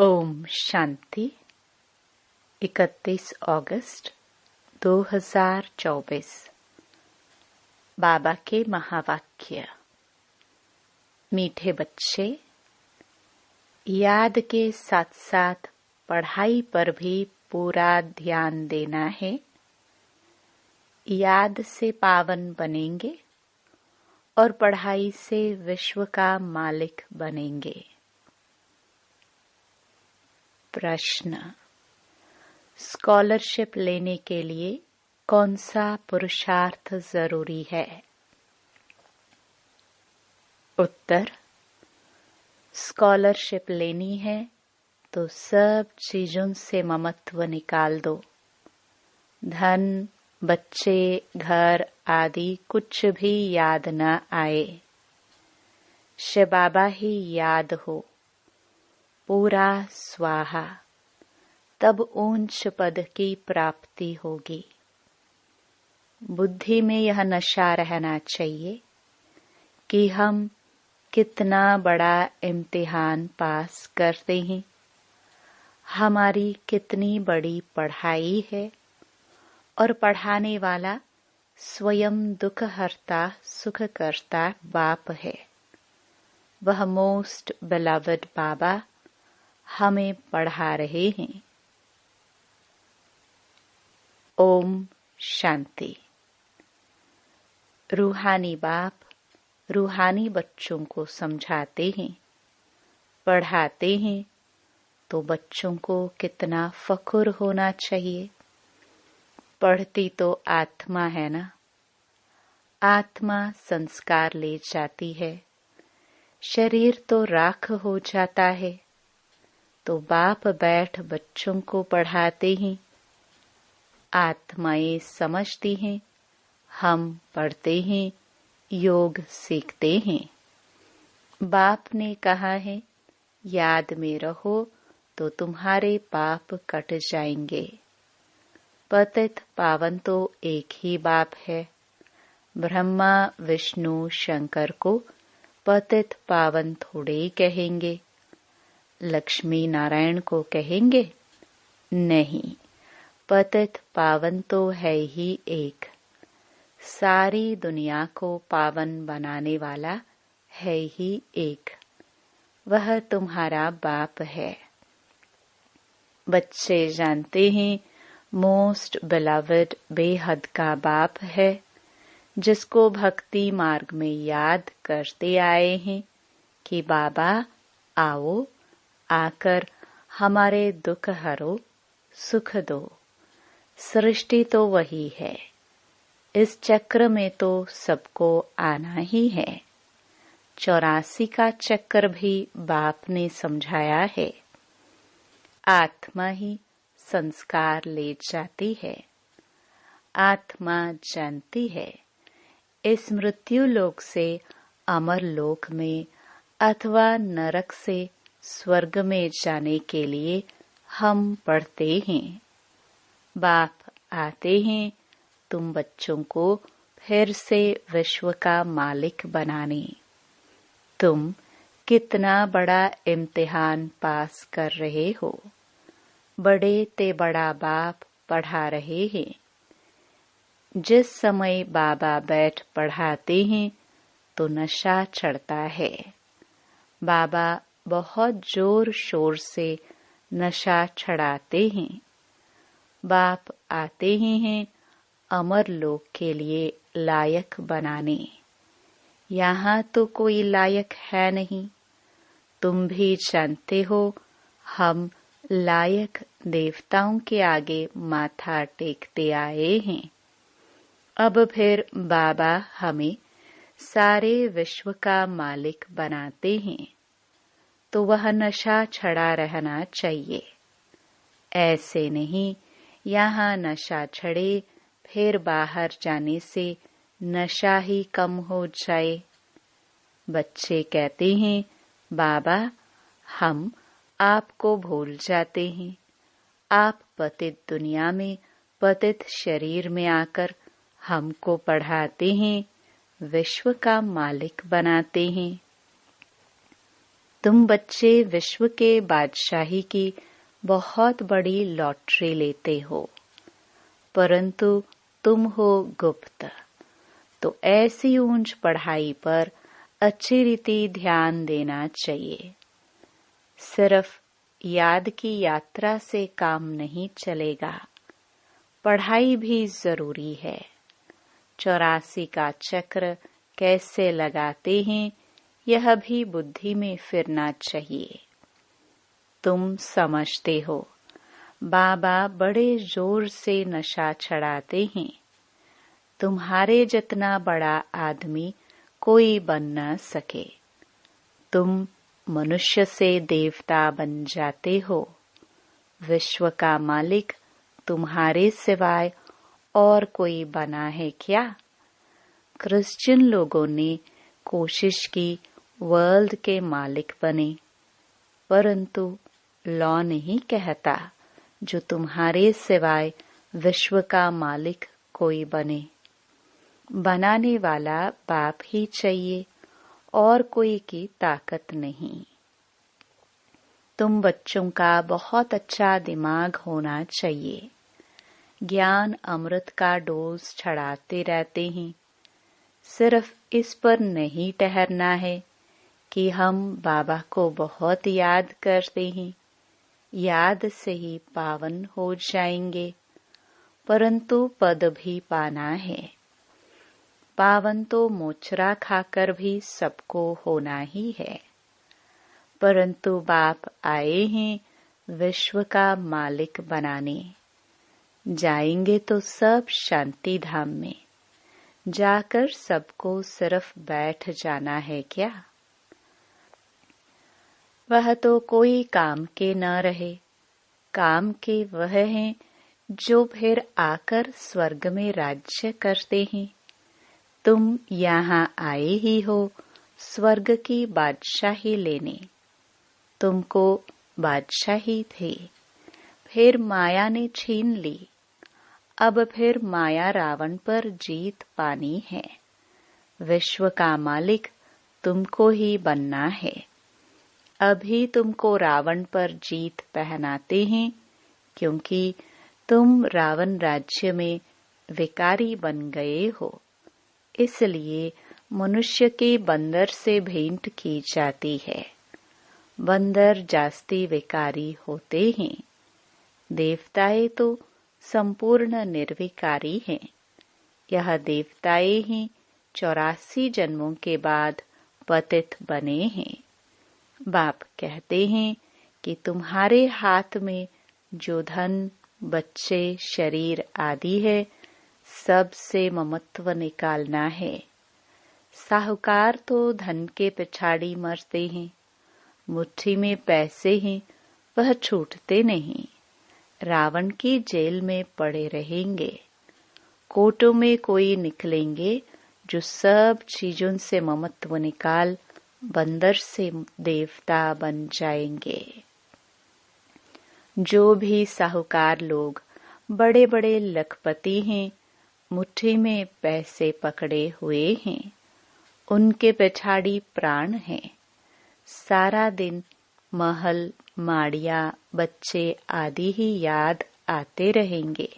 ओम शांति। 31 अगस्त 2024। बाबा के महावाक्य। मीठे बच्चे, याद के साथ साथ पढ़ाई पर भी पूरा ध्यान देना है। याद से पावन बनेंगे और पढ़ाई से विश्व का मालिक बनेंगे। प्रश्न: स्कॉलरशिप लेने के लिए कौन सा पुरुषार्थ जरूरी है? उत्तर: स्कॉलरशिप लेनी है तो सब चीजों से ममत्व निकाल दो। धन, बच्चे, घर आदि कुछ भी याद न आए। शिव बाबा ही याद हो, पूरा स्वाहा, तब ऊंच पद की प्राप्ति होगी। बुद्धि में यह नशा रहना चाहिए कि हम कितना बड़ा इम्तिहान पास करते हैं, हमारी कितनी बड़ी पढ़ाई है और पढ़ाने वाला स्वयं दुख हरता सुख करता बाप है। वह मोस्ट बिलवड बाबा हमें पढ़ा रहे हैं। ओम शांति। रूहानी बाप रूहानी बच्चों को समझाते हैं, पढ़ाते हैं, तो बच्चों को कितना फख्र होना चाहिए। पढ़ती तो आत्मा है ना। आत्मा संस्कार ले जाती है, शरीर तो राख हो जाता है। तो बाप बैठ बच्चों को पढ़ाते हैं। आत्माएं समझती हैं, हम पढ़ते हैं, योग सीखते हैं। बाप ने कहा है, याद में रहो तो तुम्हारे पाप कट जाएंगे। पतित पावन तो एक ही बाप है। ब्रह्मा विष्णु शंकर को पतित पावन थोड़े कहेंगे। लक्ष्मी नारायण को कहेंगे? नहीं, पतित पावन तो है ही एक। सारी दुनिया को पावन बनाने वाला है ही एक। वह तुम्हारा बाप है। बच्चे जानते हैं, मोस्ट बिलवड बेहद का बाप है, जिसको भक्ति मार्ग में याद करते आए हैं कि बाबा आओ, आकर हमारे दुख हरो, सुख दो। सृष्टि तो वही है, इस चक्र में तो सबको आना ही है। 84 का चक्र भी बाप ने समझाया है। आत्मा ही संस्कार ले जाती है। आत्मा जानती है, इस मृत्यु लोक से अमर लोक में अथवा नरक से स्वर्ग में जाने के लिए हम पढ़ते हैं। बाप आते हैं तुम बच्चों को फिर से विश्व का मालिक बनाने। तुम कितना बड़ा इम्तिहान पास कर रहे हो। बड़े ते बड़ा बाप पढ़ा रहे हैं। जिस समय बाबा बैठ पढ़ाते हैं तो नशा चढ़ता है। बाबा बहुत जोर शोर से नशा चढ़ाते हैं। बाप आते ही हैं अमर लोक के लिए लायक बनाने। यहाँ तो कोई लायक है नहीं। तुम भी जानते हो, हम लायक देवताओं के आगे माथा टेकते आए हैं। अब फिर बाबा हमें सारे विश्व का मालिक बनाते हैं, तो वह नशा चढ़ा रहना चाहिए। ऐसे नहीं, यहाँ नशा चढ़े फिर बाहर जाने से नशा ही कम हो जाए। बच्चे कहते हैं, बाबा हम आपको भूल जाते हैं। आप पतित दुनिया में पतित शरीर में आकर हमको पढ़ाते हैं, विश्व का मालिक बनाते हैं। तुम बच्चे विश्व के बादशाही की बहुत बड़ी लॉटरी लेते हो, परंतु तुम हो गुप्त। तो ऐसी ऊंच पढ़ाई पर अच्छी रीति ध्यान देना चाहिए। सिर्फ याद की यात्रा से काम नहीं चलेगा, पढ़ाई भी जरूरी है। 84 का चक्र कैसे लगाते हैं यह भी बुद्धि में फिरना चाहिए। तुम समझते हो बाबा बड़े जोर से नशा चढ़ाते हैं। तुम्हारे जितना बड़ा आदमी कोई बन न सके। तुम मनुष्य से देवता बन जाते हो। विश्व का मालिक तुम्हारे सिवाय और कोई बना है क्या? क्रिश्चियन लोगों ने कोशिश की वर्ल्ड के मालिक बने, परंतु लॉ नहीं कहता जो तुम्हारे सिवाय विश्व का मालिक कोई बने। बनाने वाला बाप ही चाहिए और कोई की ताकत नहीं। तुम बच्चों का बहुत अच्छा दिमाग होना चाहिए। ज्ञान अमृत का डोज चढ़ाते रहते हैं। सिर्फ इस पर नहीं ठहरना है कि हम बाबा को बहुत याद करते हैं, याद से ही पावन हो जाएंगे, परंतु पद भी पाना है। पावन तो मोचरा खाकर भी सबको होना ही है, परंतु बाप आए हैं विश्व का मालिक बनाने। जाएंगे तो सब शांति धाम में, जाकर सबको सिर्फ बैठ जाना है क्या? वह तो कोई काम के न रहे। काम के वह हैं जो फिर आकर स्वर्ग में राज्य करते हैं। तुम यहाँ आए ही हो स्वर्ग की बादशाही लेने। तुमको बादशाही थे, फिर माया ने छीन ली। अब फिर माया रावण पर जीत पानी है। विश्व का मालिक तुमको ही बनना है। अभी तुमको रावण पर जीत पहनाते हैं, क्योंकि तुम रावण राज्य में विकारी बन गए हो। इसलिए मनुष्य के बंदर से भेंट की जाती है। बंदर जास्ती विकारी होते हैं। देवताएं तो संपूर्ण निर्विकारी हैं। यह देवताएं ही 84 जन्मों के बाद पतित बने हैं। बाप कहते हैं कि तुम्हारे हाथ में जो धन, बच्चे, शरीर आदि है, सब से ममत्व निकालना है। साहूकार तो धन के पिछाड़ी मरते हैं। मुट्ठी में पैसे हैं, वह छूटते नहीं। रावण की जेल में पड़े रहेंगे। कोटों में कोई निकलेंगे जो सब चीजों से ममत्व निकाल बंदर से देवता बन जाएंगे। जो भी साहूकार लोग बड़े बड़े लखपति हैं, मुट्ठी में पैसे पकड़े हुए हैं, उनके पिछाड़ी प्राण हैं। सारा दिन महल, माड़िया, बच्चे आदि ही याद आते रहेंगे।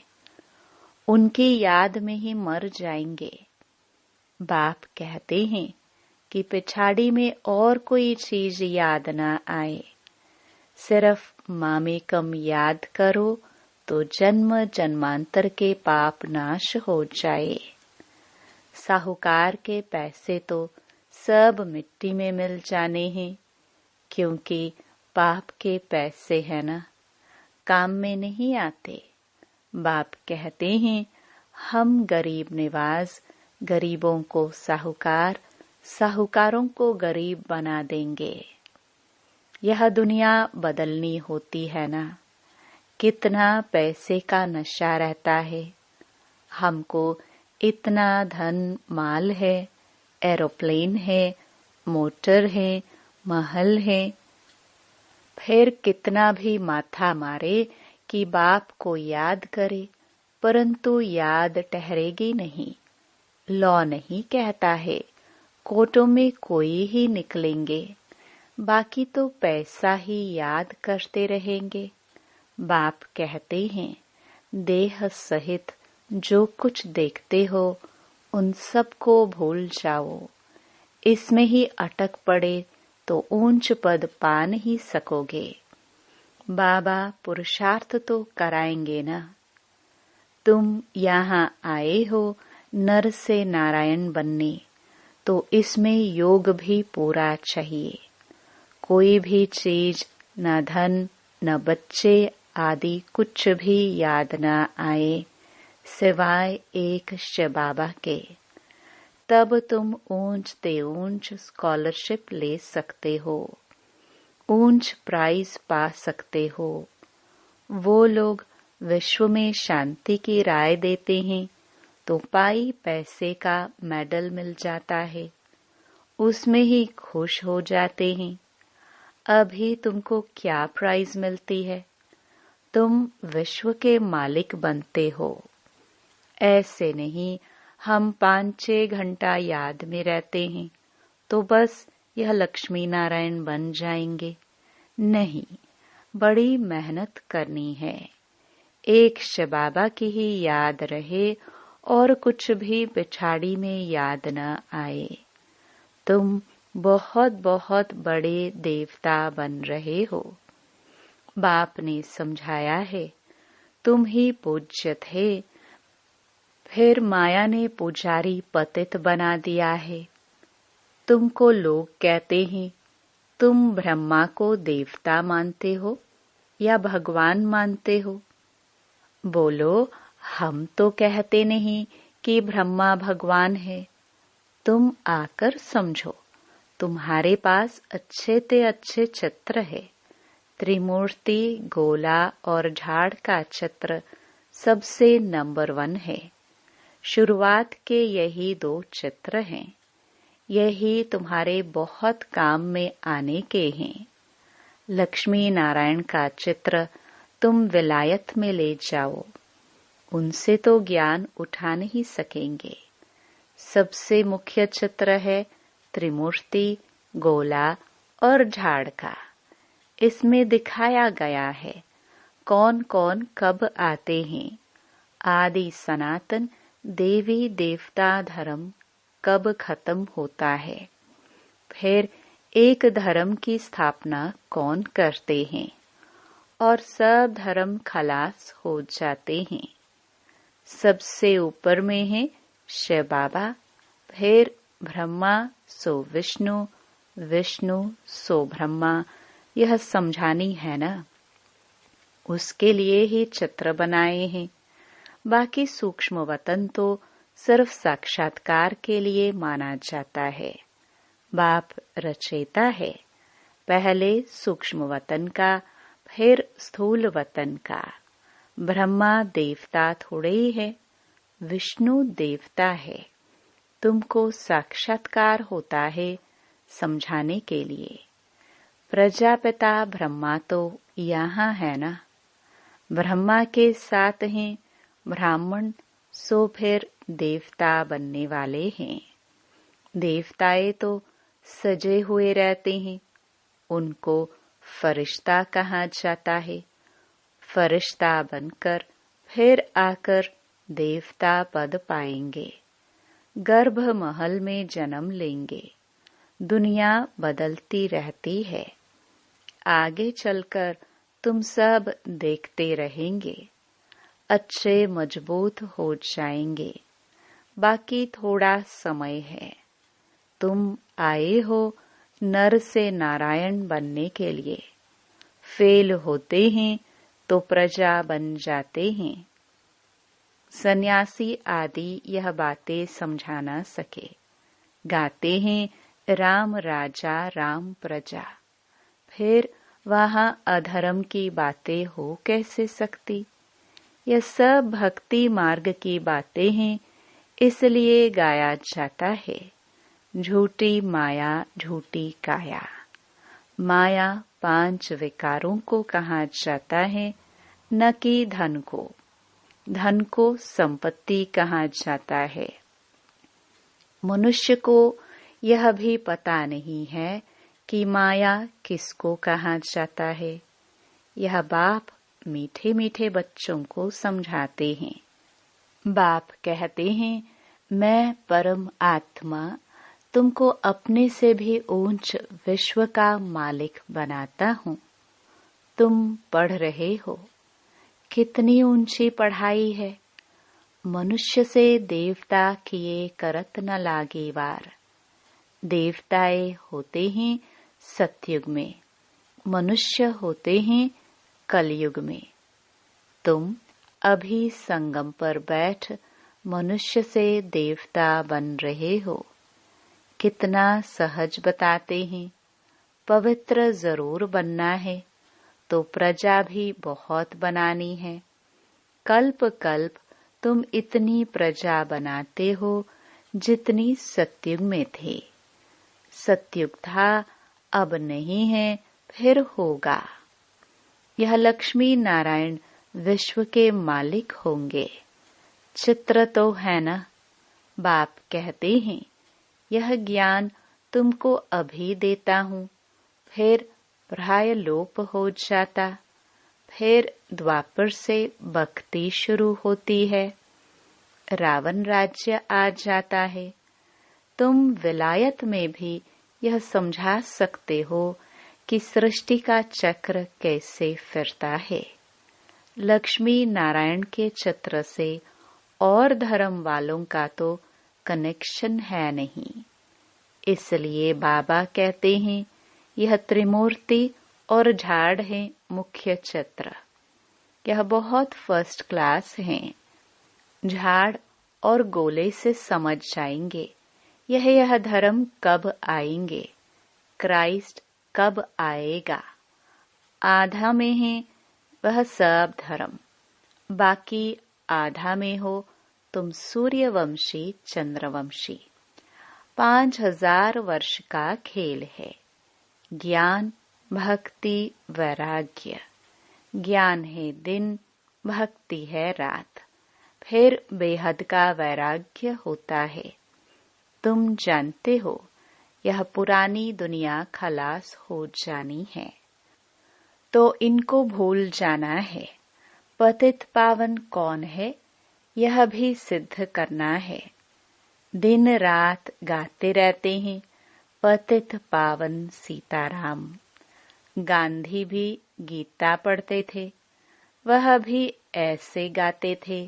उनकी याद में ही मर जाएंगे। बाप कहते हैं कि पिछाड़ी में और कोई चीज याद ना आए। सिर्फ मामेकम याद करो तो जन्म जन्मांतर के पाप नाश हो जाए। साहूकार के पैसे तो सब मिट्टी में मिल जाने हैं, क्योंकि पाप के पैसे है ना, काम में नहीं आते। बाप कहते हैं हम गरीब निवाज गरीबों को साहूकार, साहूकारों को गरीब बना देंगे। यह दुनिया बदलनी होती है ना। कितना पैसे का नशा रहता है। हमको इतना धन माल है, एरोप्लेन है, मोटर है, महल है। फिर कितना भी माथा मारे कि बाप को याद करे, परंतु याद ठहरेगी नहीं। लॉ नहीं कहता है कोर्टों में कोई ही निकलेंगे। बाकी तो पैसा ही याद करते रहेंगे। बाप कहते हैं, देह सहित जो कुछ देखते हो उन सब को भूल जाओ। इसमें ही अटक पड़े तो ऊंच पद पा नहीं सकोगे। बाबा पुरुषार्थ तो कराएंगे ना। तुम यहाँ आए हो नर से नारायण बनने, तो इसमें योग भी पूरा चाहिए। कोई भी चीज, न धन न बच्चे आदि कुछ भी याद न आए सिवाय एक शिव बाबा के, तब तुम ऊंच ते ऊंच स्कॉलरशिप ले सकते हो, ऊंच प्राइज पा सकते हो। वो लोग विश्व में शांति की राय देते हैं तो पाई पैसे का मेडल मिल जाता है, उसमें ही खुश हो जाते हैं। अभी तुमको क्या प्राइज मिलती है? तुम विश्व के मालिक बनते हो। ऐसे नहीं हम 5-6 घंटा याद में रहते हैं तो बस यह लक्ष्मी नारायण बन जाएंगे। नहीं, बड़ी मेहनत करनी है। एक शिव बाबा की ही याद रहे और कुछ भी पिछाड़ी में याद न आए। तुम बहुत बहुत बड़े देवता बन रहे हो। बाप ने समझाया है, तुम ही पूज्य थे, फिर माया ने पुजारी पतित बना दिया है। तुमको लोग कहते हैं, तुम ब्रह्मा को देवता मानते हो या भगवान मानते हो? बोलो, हम तो कहते नहीं कि ब्रह्मा भगवान है। तुम आकर समझो, तुम्हारे पास अच्छे ते अच्छे चित्र है। त्रिमूर्ति, गोला और झाड़ का चित्र सबसे नंबर 1 है। शुरुआत के यही 2 चित्र हैं। यही तुम्हारे बहुत काम में आने के हैं। लक्ष्मी नारायण का चित्र तुम विलायत में ले जाओ, उनसे तो ज्ञान उठा नहीं सकेंगे। सबसे मुख्य चित्र है त्रिमूर्ति, गोला और झाड़ का। इसमें दिखाया गया है कौन कौन कब आते हैं। आदि सनातन देवी देवता धर्म कब खत्म होता है, फिर एक धर्म की स्थापना कौन करते हैं और सब धर्म खलास हो जाते हैं। सबसे ऊपर में है शिव बाबा, फिर ब्रह्मा सो विष्णु, विष्णु सो ब्रह्मा। यह समझानी है ना। उसके लिए ही चित्र बनाए हैं। बाकी सूक्ष्म वतन तो सिर्फ साक्षात्कार के लिए माना जाता है। बाप रचेता है, पहले सूक्ष्म वतन का, फिर स्थूल वतन का। ब्रह्मा देवता थोड़े ही है, विष्णु देवता है। तुमको साक्षात्कार होता है समझाने के लिए। प्रजापिता ब्रह्मा तो यहाँ है ना। ब्रह्मा के साथ हैं ब्राह्मण, सो फिर देवता बनने वाले हैं। देवताएं तो सजे हुए रहते हैं, उनको फरिश्ता कहा जाता है। फरिश्ता बनकर फिर आकर देवता पद पाएंगे, गर्भ महल में जन्म लेंगे। दुनिया बदलती रहती है, आगे चलकर तुम सब देखते रहेंगे। अच्छे मजबूत हो जाएंगे। बाकी थोड़ा समय है। तुम आए हो नर से नारायण बनने के लिए। फेल होते हैं तो प्रजा बन जाते हैं। सन्यासी आदि यह बातें समझा न सके। गाते हैं राम राजा राम प्रजा, फिर वहां अधर्म की बातें हो कैसे सकती? यह सब भक्ति मार्ग की बातें हैं, इसलिए गाया जाता है। झूठी माया झूठी काया। माया 5 विकारों को कहा जाता है, न कि धन को। धन को संपत्ति कहा जाता है। मनुष्य को यह भी पता नहीं है कि माया किसको कहा जाता है। यह बाप मीठे मीठे बच्चों को समझाते हैं। बाप कहते हैं, मैं परम आत्मा तुमको अपने से भी ऊंच विश्व का मालिक बनाता हूँ। तुम पढ़ रहे हो, कितनी ऊंची पढ़ाई है। मनुष्य से देवता किए करत न लागे वार। देवताए होते हैं सतयुग में, मनुष्य होते हैं कलयुग में। तुम अभी संगम पर बैठ मनुष्य से देवता बन रहे हो। कितना सहज बताते हैं। पवित्र जरूर बनना है तो प्रजा भी बहुत बनानी है। कल्प कल्प तुम इतनी प्रजा बनाते हो जितनी सतयुग में थे। सतयुग था, अब नहीं है, फिर होगा। यह लक्ष्मी नारायण विश्व के मालिक होंगे। चित्र तो है ना। बाप कहते हैं, यह ज्ञान तुमको अभी देता हूँ, फिर प्राय लोप हो जाता। फिर द्वापर से भक्ति शुरू होती है। रावण राज्य आ जाता है। तुम विलायत में भी यह समझा सकते हो कि सृष्टि का चक्र कैसे फिरता है। लक्ष्मी नारायण के चित्र से और धर्म वालों का तो कनेक्शन है नहीं। इसलिए बाबा कहते हैं, यह त्रिमूर्ति और झाड़ है मुख्य चित्र। यह बहुत फर्स्ट क्लास हैं। झाड़ और गोले से समझ जाएंगे यह धर्म कब आएंगे, क्राइस्ट कब आएगा। आधा में है वह सब धर्म, बाकी आधा में हो तुम सूर्यवंशी चंद्रवंशी। 5000 वर्ष का खेल है। ज्ञान, भक्ति, वैराग्य। ज्ञान है दिन, भक्ति है रात, फिर बेहद का वैराग्य होता है। तुम जानते हो यह पुरानी दुनिया खलास हो जानी है, तो इनको भूल जाना है। पतित पावन कौन है यह भी सिद्ध करना है। दिन रात गाते रहते हैं, पतित पावन सीताराम। गांधी भी गीता पढ़ते थे, वह भी ऐसे गाते थे,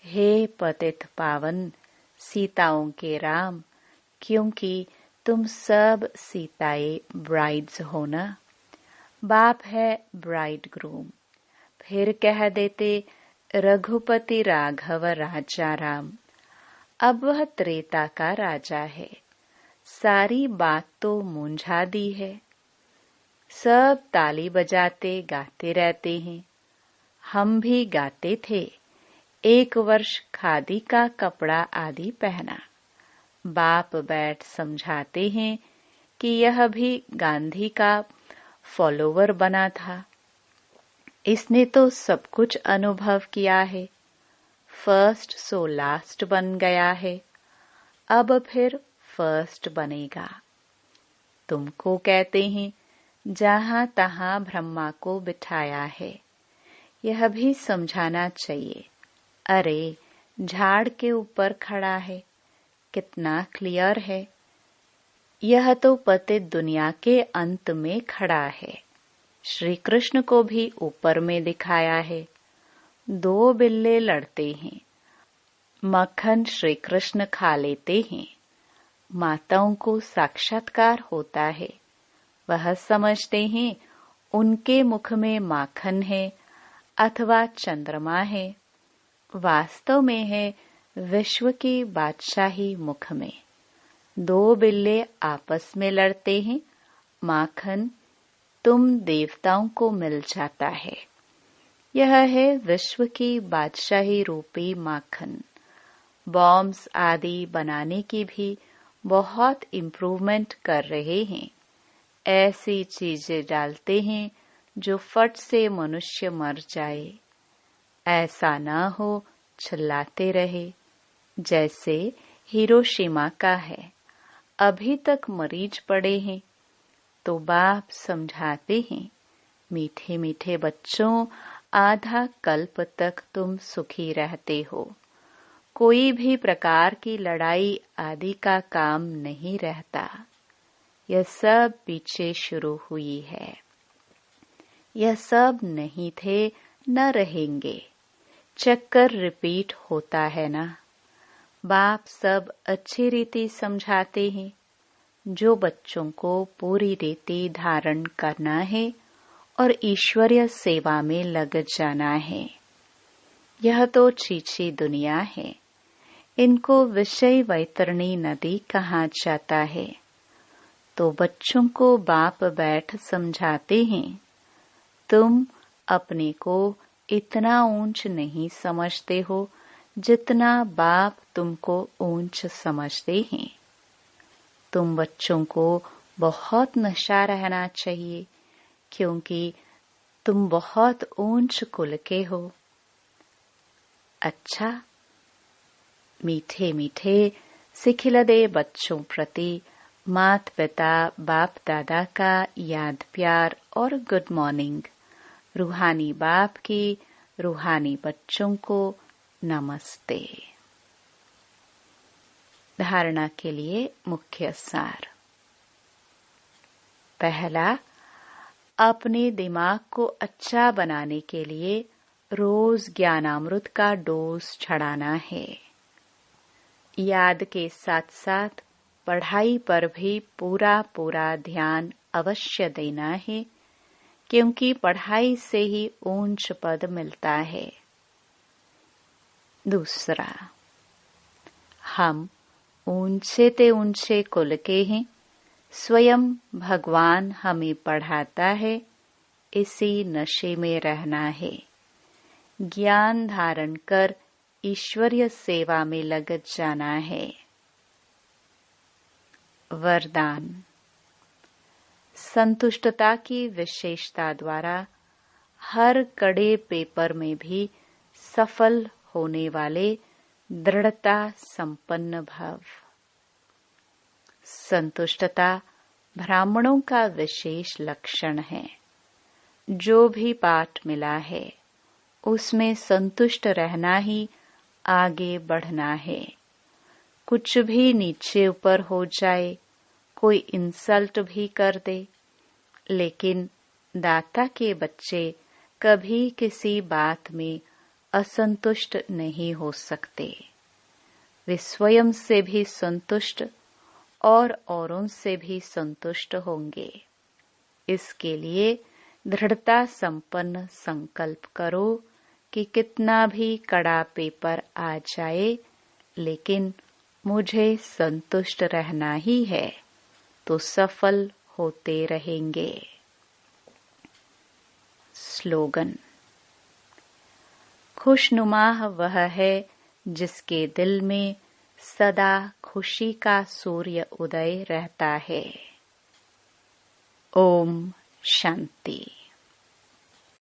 हे पतित पावन सीताओं के राम, क्योंकि तुम सब सीताएं ब्राइड्स हो ना। बाप है ब्राइड ग्रूम। फिर कह देते रघुपति राघव राजा राम। अब वह त्रेता का राजा है। सारी बात तो मूंझा दी है। सब ताली बजाते गाते रहते हैं। हम भी गाते थे। 1 वर्ष खादी का कपड़ा आदि पहना। बाप बैठ समझाते हैं कि यह भी गांधी का फॉलोवर बना था। इसने तो सब कुछ अनुभव किया है। फर्स्ट सो लास्ट बन गया है, अब फिर फर्स्ट बनेगा। तुमको कहते हैं जहां तहां ब्रह्मा को बिठाया है। यह भी समझाना चाहिए। अरे झाड़ के ऊपर खड़ा है, कितना क्लियर है। यह तो पतित दुनिया के अंत में खड़ा है। श्री कृष्ण को भी ऊपर में दिखाया है। 2 बिल्ले लड़ते हैं, मक्खन श्री कृष्ण खा लेते हैं। माताओं को साक्षात्कार होता है, वह समझते हैं उनके मुख में माखन है अथवा चंद्रमा है। वास्तव में है विश्व की बादशाही मुख में। 2 बिल्ले आपस में लड़ते हैं, माखन तुम देवताओं को मिल जाता है। यह है विश्व की बादशाही रूपी माखन। बॉम्ब्स आदि बनाने की भी बहुत इम्प्रूवमेंट कर रहे हैं। ऐसी चीजें डालते हैं जो फट से मनुष्य मर जाए। ऐसा ना हो चिल्लाते रहे, जैसे हिरोशिमा का है। अभी तक मरीज पड़े हैं। तो बाप समझाते हैं, मीठे मीठे बच्चों, आधा कल्प तक तुम सुखी रहते हो। कोई भी प्रकार की लड़ाई आदि का काम नहीं रहता। यह सब पीछे शुरू हुई है। यह सब नहीं थे, न रहेंगे। चक्कर रिपीट होता है ना। बाप सब अच्छी रीति समझाते हैं। जो बच्चों को पूरी रीति धारण करना है और ईश्वरीय सेवा में लग जाना है। यह तो छीछी दुनिया है। इनको विषय वैतरणी नदी कहा जाता है। तो बच्चों को बाप बैठ समझाते हैं, तुम अपने को इतना ऊंच नहीं समझते हो जितना बाप तुमको ऊंच समझते हैं। तुम बच्चों को बहुत नशा रहना चाहिए, क्योंकि तुम बहुत ऊंच कुल के हो। अच्छा, मीठे मीठे सिखिलदे बच्चों प्रति माता पिता बाप दादा का याद प्यार और गुड मॉर्निंग। रूहानी बाप की रूहानी बच्चों को नमस्ते। धारणा के लिए मुख्य सार। पहला, अपने दिमाग को अच्छा बनाने के लिए रोज ज्ञानामृत का डोज चढ़ाना है। याद के साथ साथ पढ़ाई पर भी पूरा पूरा ध्यान अवश्य देना है, क्योंकि पढ़ाई से ही ऊंच पद मिलता है। दूसरा, हम ऊंचे ते ऊंचे कुल के हैं। स्वयं भगवान हमें पढ़ाता है, इसी नशे में रहना है। ज्ञान धारण कर ईश्वरीय सेवा में लग जाना है। वरदान। संतुष्टता की विशेषता द्वारा हर कड़े पेपर में भी सफल होने वाले दृढ़ता संपन्न भव। संतुष्टता ब्राह्मणों का विशेष लक्षण है। जो भी पाठ मिला है उसमें संतुष्ट रहना ही आगे बढ़ना है। कुछ भी नीचे ऊपर हो जाए, कोई इंसल्ट भी कर दे, लेकिन दाता के बच्चे कभी किसी बात में असंतुष्ट नहीं हो सकते। वे स्वयं से भी संतुष्ट और औरों से भी संतुष्ट होंगे। इसके लिए दृढ़ता संपन्न संकल्प करो कि कितना भी कड़ा पेपर आ जाए, लेकिन मुझे संतुष्ट रहना ही है, तो सफल होते रहेंगे। स्लोगन। खुशनुमा वह है जिसके दिल में सदा खुशी का सूर्य उदय रहता है। ओम शांति।